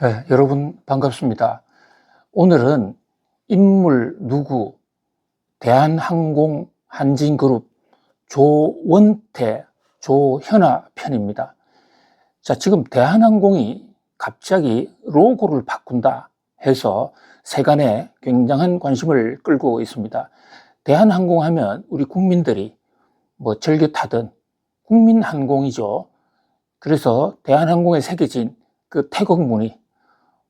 네, 여러분 반갑습니다. 오늘은 인물 누구, 대한항공, 한진그룹, 조원태, 조현아 편입니다. 자, 지금 대한항공이 갑자기 로고를 바꾼다 해서 세간에 굉장한 관심을 끌고 있습니다. 대한항공 하면 우리 국민들이 즐겨 타던 국민항공이죠. 그래서 대한항공에 새겨진 그 태극 무늬,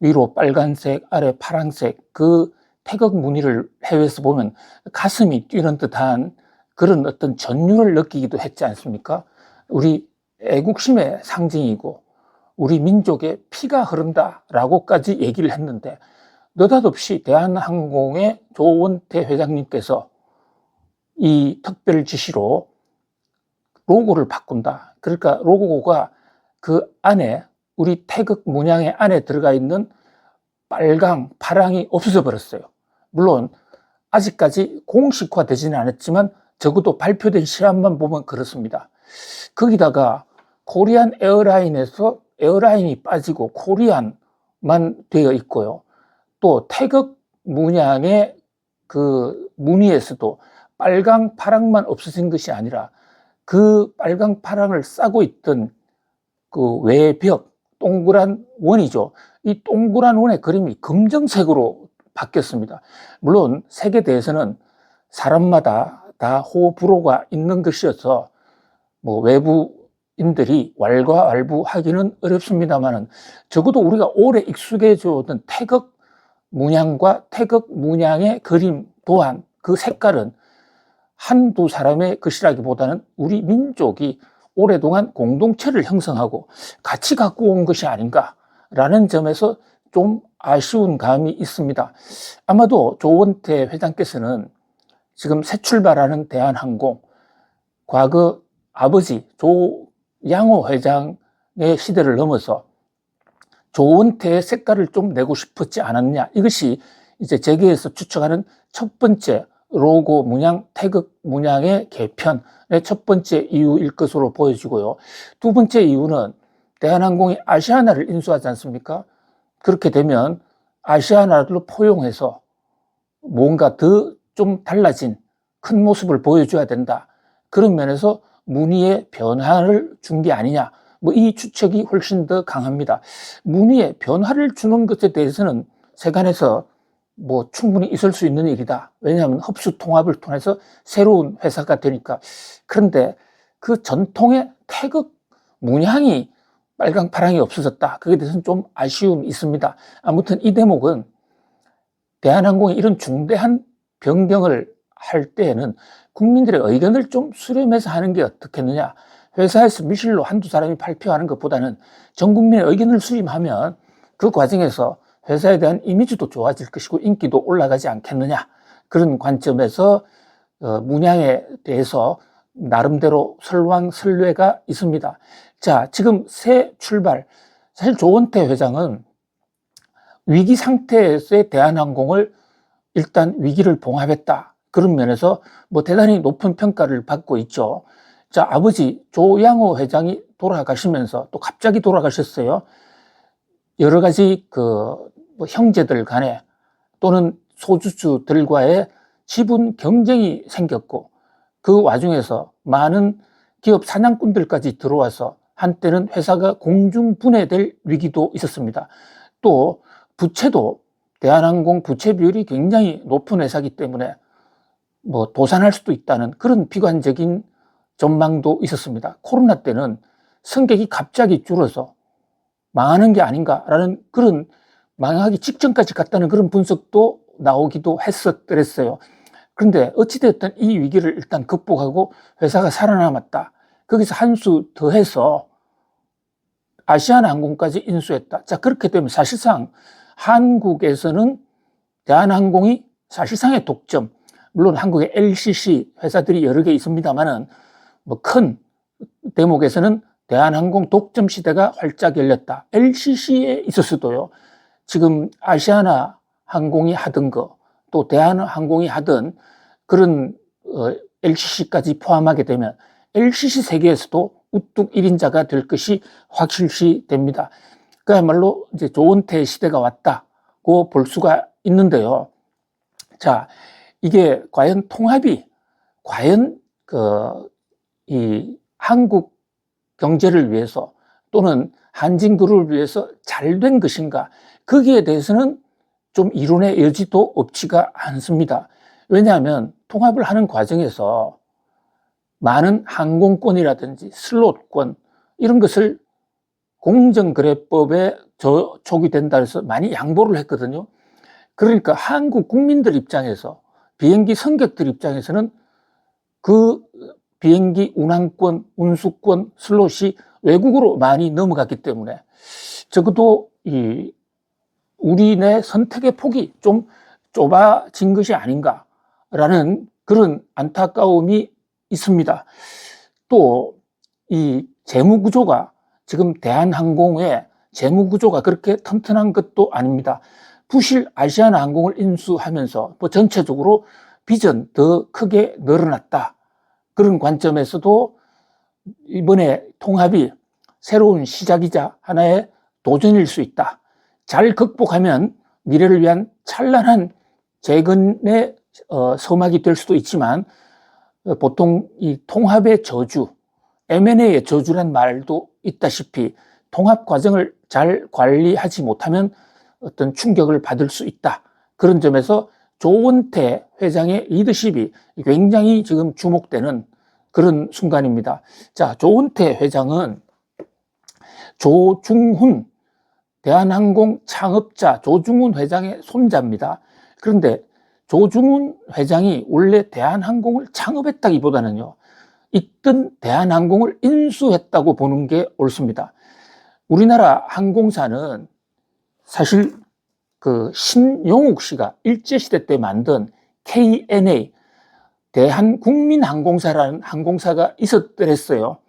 위로 빨간색, 아래 파란색, 그 태극 무늬를 해외에서 보면 가슴이 뛰는 듯한 그런 어떤 전율을 느끼기도 했지 않습니까? 우리 애국심의 상징이고 우리 민족의 피가 흐른다라고까지 얘기를 했는데, 느닷없이 대한항공의 조원태 회장님께서 이 특별 지시로 로고를 바꾼다. 그러니까 로고가 그 안에, 우리 태극 문양의 안에 들어가 있는 빨강, 파랑이 없어져 버렸어요. 물론 아직까지 공식화되지는 않았지만 적어도 발표된 시안만 보면 그렇습니다. 거기다가 코리안 에어라인에서 에어라인이 빠지고 코리안만 되어 있고요. 또 태극 문양의 그 무늬에서도 빨강, 파랑만 없어진 것이 아니라 그 빨강, 파랑을 싸고 있던 그 외벽, 동그란 원이죠. 이 동그란 원의 그림이 검정색으로 바뀌었습니다. 물론 색에 대해서는 사람마다 다 호불호가 있는 것이어서 외부인들이 왈가왈부하기는 어렵습니다만은, 적어도 우리가 오래 익숙해져 오던 태극 문양과 태극 문양의 그림 또한 그 색깔은 한두 사람의 것이라기보다는 우리 민족이 오랫동안 공동체를 형성하고 같이 갖고 온 것이 아닌가라는 점에서 좀 아쉬운 감이 있습니다. 아마도 조원태 회장께서는 지금 새 출발하는 대한항공, 과거 아버지 조양호 회장의 시대를 넘어서 조원태의 색깔을 좀 내고 싶었지 않았냐. 이것이 이제 재계에서 추측하는 첫 번째 로고 문양, 태극 문양의 개편의 첫 번째 이유일 것으로 보여지고요. 두 번째 이유는 대한항공이 아시아나를 인수하지 않습니까? 그렇게 되면 아시아나를 포용해서 뭔가 더 좀 달라진 큰 모습을 보여줘야 된다. 그런 면에서 무늬의 변화를 준 게 아니냐. 이 추측이 훨씬 더 강합니다. 무늬의 변화를 주는 것에 대해서는 세간에서 충분히 있을 수 있는 일이다. 왜냐하면 흡수 통합을 통해서 새로운 회사가 되니까. 그런데 그 전통의 태극 문양이 빨강 파랑이 없어졌다. 그에 대해서는 좀 아쉬움이 있습니다. 아무튼 이 대목은 대한항공이 이런 중대한 변경을 할 때에는 국민들의 의견을 좀 수렴해서 하는 게 어떻겠느냐. 회사에서 미실로 한두 사람이 발표하는 것보다는 전 국민의 의견을 수렴하면 그 과정에서 회사에 대한 이미지도 좋아질 것이고 인기도 올라가지 않겠느냐. 그런 관점에서 문양에 대해서 나름대로 설왕설래가 있습니다. 자, 지금 새 출발. 사실 조원태 회장은 위기 상태에서의 대한항공을 일단 위기를 봉합했다. 그런 면에서 대단히 높은 평가를 받고 있죠. 자, 아버지 조양호 회장이 돌아가시면서 또 갑자기 돌아가셨어요. 여러 가지 형제들 간에 또는 소주주들과의 지분 경쟁이 생겼고, 그 와중에서 많은 기업 사냥꾼들까지 들어와서 한때는 회사가 공중분해될 위기도 있었습니다. 또 부채도 대한항공 부채 비율이 굉장히 높은 회사이기 때문에 도산할 수도 있다는 그런 비관적인 전망도 있었습니다. 코로나 때는 승객이 갑자기 줄어서 망하는 게 아닌가라는, 그런 망하기 직전까지 갔다는 그런 분석도 나오기도 했었더랬어요. 그런데 어찌됐든 이 위기를 일단 극복하고 회사가 살아남았다. 거기서 한 수 더해서 아시아나항공까지 인수했다. 자, 그렇게 되면 사실상 한국에서는 대한항공이 사실상의 독점, 물론 한국에 LCC 회사들이 여러 개 있습니다만은 큰 대목에서는 대한항공 독점 시대가 활짝 열렸다. LCC에 있었어도요, 지금 아시아나 항공이 하던 거, 또 대한항공이 하던 그런 LCC까지 포함하게 되면 LCC 세계에서도 우뚝 1인자가 될 것이 확실시 됩니다. 그야말로 이제 조은태 시대가 왔다고 볼 수가 있는데요. 자, 이게 과연 통합이 과연 이 한국 경제를 위해서 또는 한진그룹을 위해서 잘 된 것인가? 거기에 대해서는 좀 이론의 여지도 없지가 않습니다. 왜냐하면 통합을 하는 과정에서 많은 항공권이라든지 슬롯권 이런 것을 공정거래법에 저촉이 된다 해서 많이 양보를 했거든요. 그러니까 한국 국민들 입장에서 비행기 승객들 입장에서는 그 비행기 운항권, 운수권, 슬롯이 외국으로 많이 넘어갔기 때문에 적어도 우리네 선택의 폭이 좀 좁아진 것이 아닌가라는 그런 안타까움이 있습니다. 또 이 재무구조가 지금 대한항공의 재무구조가 그렇게 튼튼한 것도 아닙니다. 부실 아시아나항공을 인수하면서 뭐 전체적으로 빚은 더 크게 늘어났다. 그런 관점에서도 이번에 통합이 새로운 시작이자 하나의 도전일 수 있다. 잘 극복하면 미래를 위한 찬란한 재건의 서막이 될 수도 있지만 보통 이 통합의 저주, M&A의 저주란 말도 있다시피 통합 과정을 잘 관리하지 못하면 어떤 충격을 받을 수 있다. 그런 점에서 조은태 회장의 리더십이 굉장히 지금 주목되는 그런 순간입니다. 자, 조은태 회장은 조중훈 대한항공 창업자 조중훈 회장의 손자입니다. 그런데 조중훈 회장이 원래 대한항공을 창업했다기보다는요, 있던 대한항공을 인수했다고 보는 게 옳습니다. 우리나라 항공사는 사실 신용욱 씨가 일제시대 때 만든 KNA, 대한국민항공사라는 항공사가 있었더랬어요.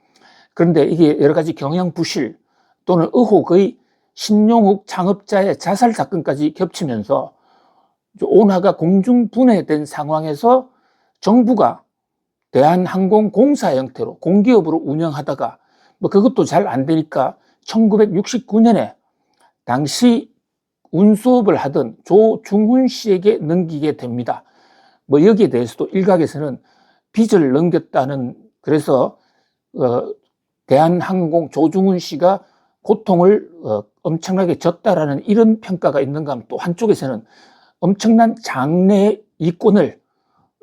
그런데 이게 여러 가지 경영 부실 또는 의혹의 신용욱 창업자의 자살 사건까지 겹치면서 온화가 공중분해된 상황에서 정부가 대한항공공사 형태로 공기업으로 운영하다가 그것도 잘 안 되니까 1969년에 당시 운수업을 하던 조중훈 씨에게 넘기게 됩니다. 여기에 대해서도 일각에서는 빚을 넘겼다는, 그래서 대한항공 조중훈 씨가 고통을 엄청나게 졌다라는 이런 평가가 있는가 하면 또 한쪽에서는 엄청난 장래 이권을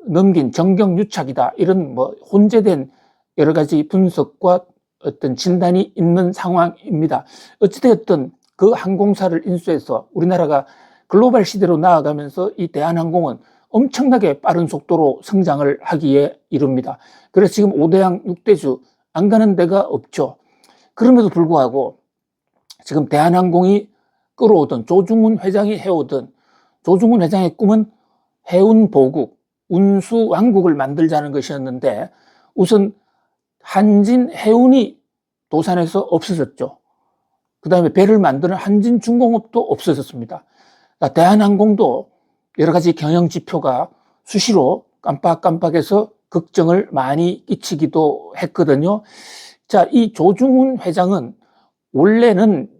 넘긴 정경유착이다, 이런 혼재된 여러 가지 분석과 어떤 진단이 있는 상황입니다. 어찌되었든 그 항공사를 인수해서 우리나라가 글로벌 시대로 나아가면서 이 대한항공은 엄청나게 빠른 속도로 성장을 하기에 이릅니다. 그래서 지금 5대양 6대주 안 가는 데가 없죠. 그럼에도 불구하고 지금 대한항공이 끌어오던 조중훈 회장이 해오던 조중훈 회장의 꿈은 해운보국, 운수왕국을 만들자는 것이었는데 우선 한진 해운이 도산에서 없어졌죠. 그 다음에 배를 만드는 한진중공업도 없어졌습니다. 그러니까 대한항공도 여러 가지 경영 지표가 수시로 깜빡깜빡해서 걱정을 많이 끼치기도 했거든요. 자, 이 조중훈 회장은 원래는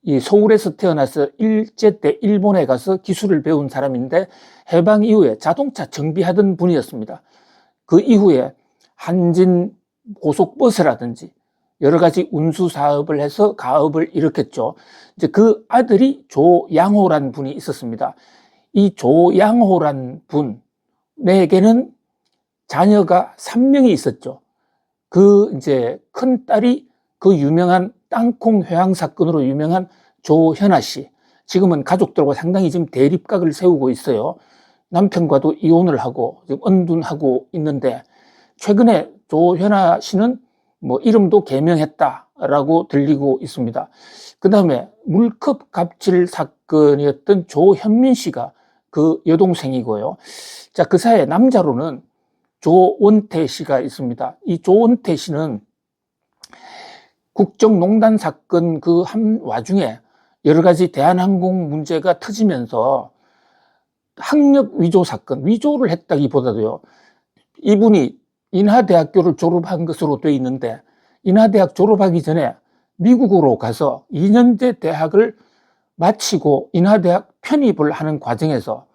이 서울에서 태어나서 일제 때 일본에 가서 기술을 배운 사람인데 해방 이후에 자동차 정비하던 분이었습니다. 그 이후에 한진 고속버스라든지 여러 가지 운수 사업을 해서 가업을 일으켰죠. 이제 그 아들이 조양호란 분이 있었습니다. 이 조양호란 분에게는 자녀가 3명이 있었죠. 이제 큰 딸이 그 유명한 땅콩 회항 사건으로 유명한 조현아 씨. 지금은 가족들과 상당히 지금 대립각을 세우고 있어요. 남편과도 이혼을 하고 지금 은둔하고 있는데 최근에 조현아 씨는 이름도 개명했다라고 들리고 있습니다. 그 다음에 물컵 갑질 사건이었던 조현민 씨가 그 여동생이고요. 자, 그 사이에 남자로는 조원태 씨가 있습니다. 이 조원태 씨는 국정농단 사건 그 한 와중에 여러 가지 대한항공 문제가 터지면서 학력 위조 사건, 위조를 했다기보다도요, 이분이 인하대학교를 졸업한 것으로 돼 있는데 인하대학 졸업하기 전에 미국으로 가서 2년제 대학을 마치고 인하대학 편입을 하는 과정에서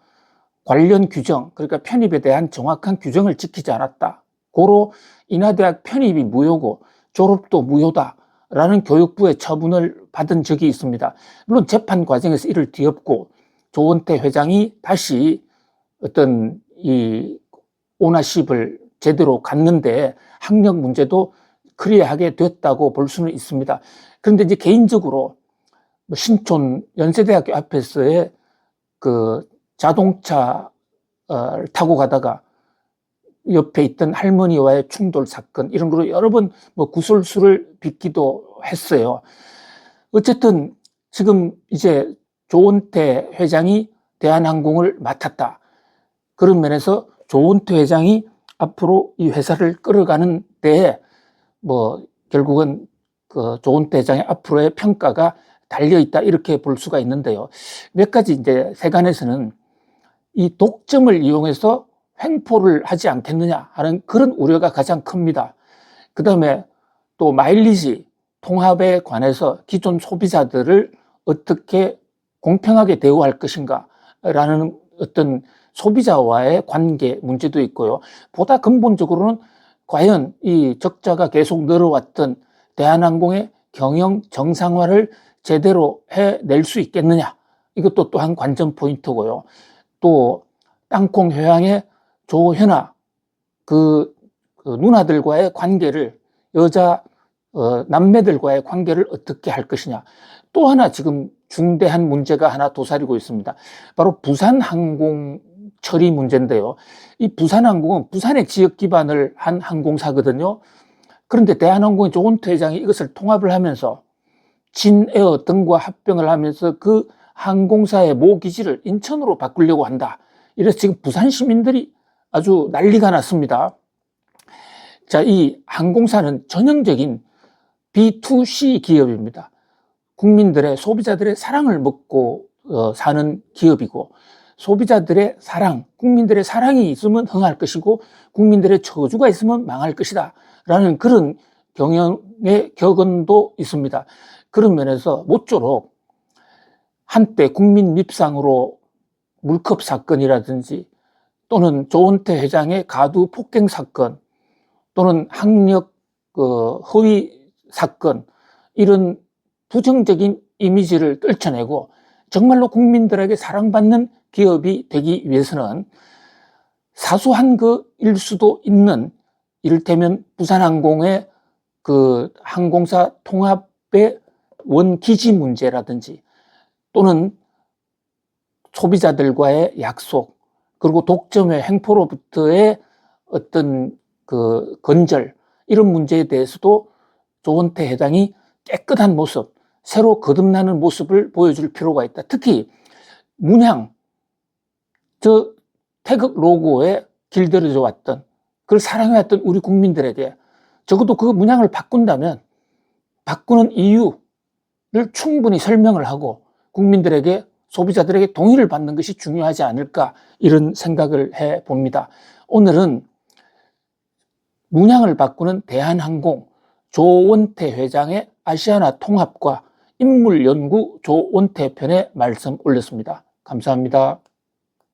관련 규정, 그러니까 편입에 대한 정확한 규정을 지키지 않았다. 고로 인하대학 편입이 무효고 졸업도 무효다라는 교육부의 처분을 받은 적이 있습니다. 물론 재판 과정에서 이를 뒤엎고 조원태 회장이 다시 어떤 이 오너십을 제대로 갖는데 학력 문제도 클리어하게 됐다고 볼 수는 있습니다. 그런데 이제 개인적으로 신촌 연세대학교 앞에서의 그 자동차 타고 가다가 옆에 있던 할머니와의 충돌 사건, 이런 거로 여러 번 뭐 구설수를 빚기도 했어요. 어쨌든 지금 이제 조원태 회장이 대한항공을 맡았다. 그런 면에서 조원태 회장이 앞으로 이 회사를 끌어가는 데에 뭐 결국은 그 조원태 회장의 앞으로의 평가가 달려있다, 이렇게 볼 수가 있는데요. 몇 가지 이제 세간에서는 이 독점을 이용해서 횡포를 하지 않겠느냐 하는 그런 우려가 가장 큽니다. 그 다음에 또 마일리지 통합에 관해서 기존 소비자들을 어떻게 공평하게 대우할 것인가 라는 어떤 소비자와의 관계 문제도 있고요. 보다 근본적으로는 과연 이 적자가 계속 늘어왔던 대한항공의 경영 정상화를 제대로 해낼 수 있겠느냐, 이것도 또한 관전 포인트고요. 또 땅콩 회항의 조현아 그 누나들과의 관계를, 여자 남매들과의 관계를 어떻게 할 것이냐. 또 하나 지금 중대한 문제가 하나 도사리고 있습니다. 바로 부산항공 처리 문제인데요. 이 부산항공은 부산의 지역 기반을 한 항공사거든요. 그런데 대한항공의 조원태 회장이 이것을 통합을 하면서 진에어 등과 합병을 하면서 그 항공사의 모기지를 인천으로 바꾸려고 한다. 이래서 지금 부산 시민들이 아주 난리가 났습니다. 자, 이 항공사는 전형적인 B2C 기업입니다. 국민들의, 소비자들의 사랑을 먹고 사는 기업이고, 소비자들의 사랑, 국민들의 사랑이 있으면 흥할 것이고 국민들의 저주가 있으면 망할 것이다 라는 그런 경영의 격언도 있습니다. 그런 면에서 모쪼록 한때 국민 밉상으로 물컵 사건이라든지 또는 조원태 회장의 가두 폭행 사건 또는 학력 허위 사건, 이런 부정적인 이미지를 떨쳐내고 정말로 국민들에게 사랑받는 기업이 되기 위해서는 사소한 일 수도 있는, 이를테면 부산항공의 그 항공사 통합의 원기지 문제라든지 또는 소비자들과의 약속, 그리고 독점의 횡포로부터의 어떤 그 건절, 이런 문제에 대해서도 조원태 회장이 깨끗한 모습, 새로 거듭나는 모습을 보여줄 필요가 있다. 특히 문양, 저 태극 로고에 길들여져 왔던, 그걸 사랑해왔던 우리 국민들에게 적어도 그 문양을 바꾼다면 바꾸는 이유를 충분히 설명을 하고 국민들에게, 소비자들에게 동의를 받는 것이 중요하지 않을까, 이런 생각을 해봅니다. 오늘은 문양을 바꾸는 대한항공 조원태 회장의 아시아나 통합과 인물연구 조원태 편에 말씀 올렸습니다. 감사합니다.